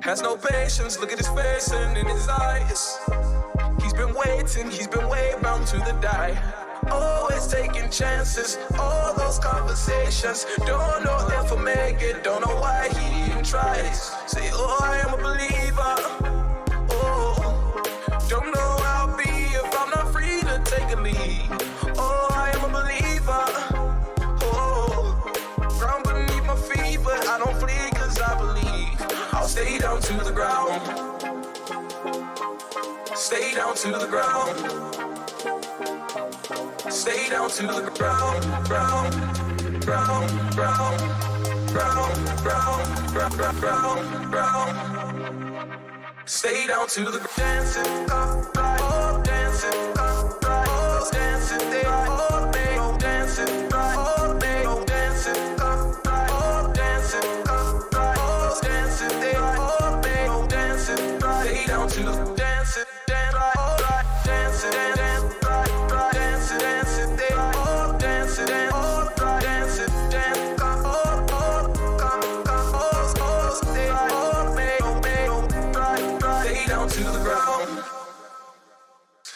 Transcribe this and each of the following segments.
Has no patience, look at his face and in his eyes. He's been way bound to the die. Always taking chances, all those conversations. Don't know if I'll make it, don't know why he even tries. Say, oh, I am a believer. Oh, don't know how I'll be if I'm not free to take a lead. Oh, I am a believer. Oh, ground beneath my feet, but I don't flee cause I believe. I'll stay down to the ground. Stay down to the ground. Stay down to the ground, ground, ground, ground, ground, ground, ground, ground, ground. Stay down to the dancing, oh, dancing, oh, dancing, they all make, oh, dancing, oh, make, oh, dancing, oh, dancing, oh, dancing, they all make, oh, dancing. Stay down to the dancing, dance, oh, dancing, dance.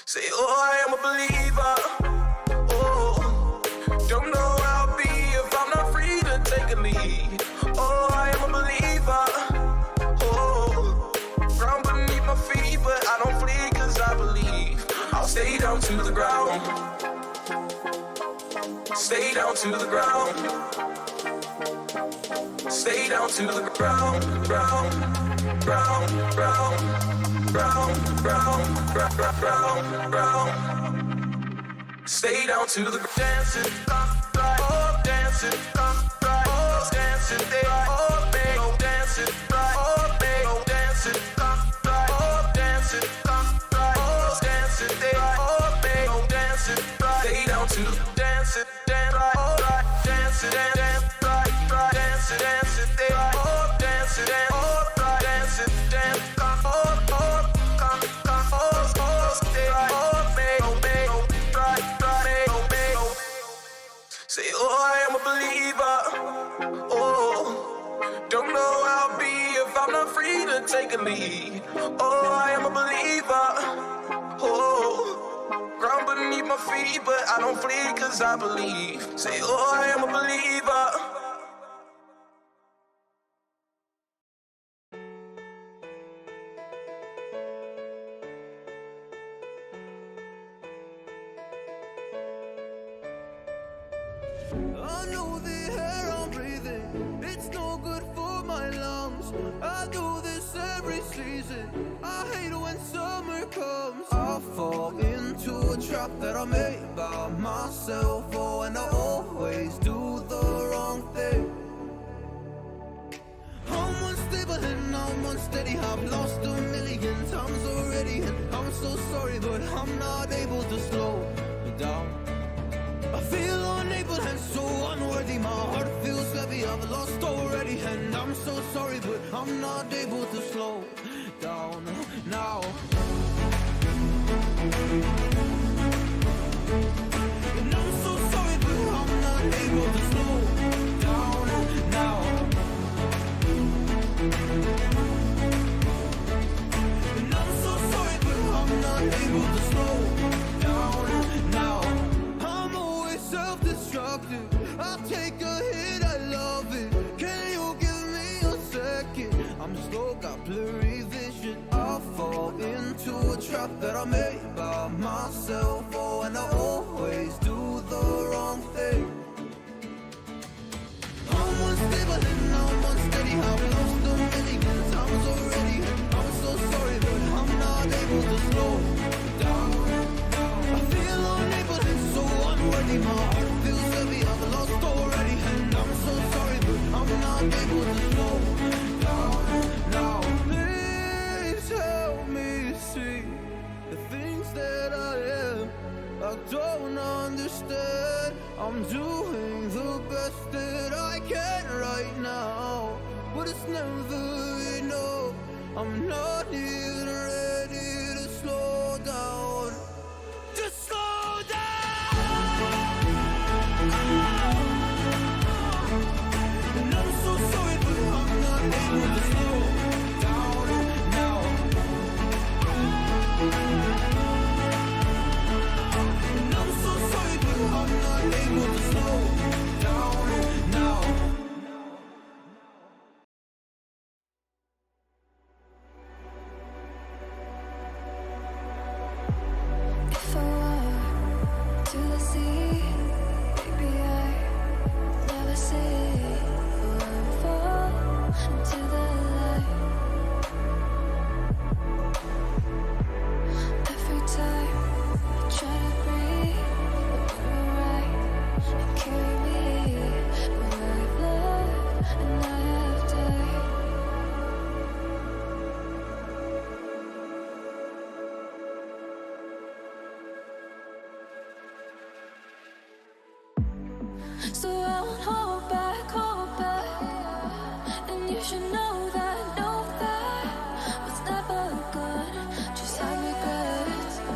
Say, oh, I am a believer. Oh, don't know how I'll be if I'm not free to take a lead. Oh, I am a believer. Oh, ground beneath my feet, but I don't flee cause I believe. I'll stay down to the ground. Stay down to the ground. Stay down to the ground, ground, ground, ground, ground, ground, ground, ground. Stay down to the dancing, oh, dancing, oh, dancing, they all make, oh, dancing, oh, make, oh, dancing, oh, dancing, oh, dancing, they all make, oh, dancing. Stay down to the dancing, dance, oh, dancing, dance, dancing, dancing, they all dancing, oh, dancing, dance, oh, they all make, oh, make, oh, make, oh. Say, oh, I am a believer. Oh, don't know how I'll be if I'm not free to take a lead. Oh, I am a believer. Oh, ground beneath my feet, but I don't flee cause I believe. Say, oh, I am a believer. I know the air I'm breathing, it's no good for my lungs. I do this every season, I hate when summer comes. I fall into a trap that I made by myself. Oh, and I always do the wrong thing. I'm unstable and I'm unsteady, I've lost a million times already. And I'm so sorry, but I'm not able to slow down. I feel unable and so unworthy, my heart feels heavy, I've lost already. And I'm so sorry, but I'm not able to slow down now. And I'm so sorry, but I'm not able to slow down now. And I'm so sorry, but I'm not able to slow down now. Self-destructive, I'll take a hit, I love it. Can you give me a second? I'm slow, got blurry vision. I fall into a trap that I made by myself. Oh, and I always do the wrong thing. I'm unstable and I'm unsteady, I've lost a million times already. I'm so sorry, but I'm not able to slow down. I feel unable and so unworthy, my heart feels heavy, I've lost already. And I'm so sorry, but I'm not able to slow down now. Please help me see the things that I am, I don't understand. I'm doing the best that I can right now, but it's never enough. I'm not even ready to slow down. Just slow down. And I'm so sorry, but I'm not able to slow down see. Baby, I never say when we fall into the light. Every time I try to breathe, but you're right and carry me where I've loved and I have died. So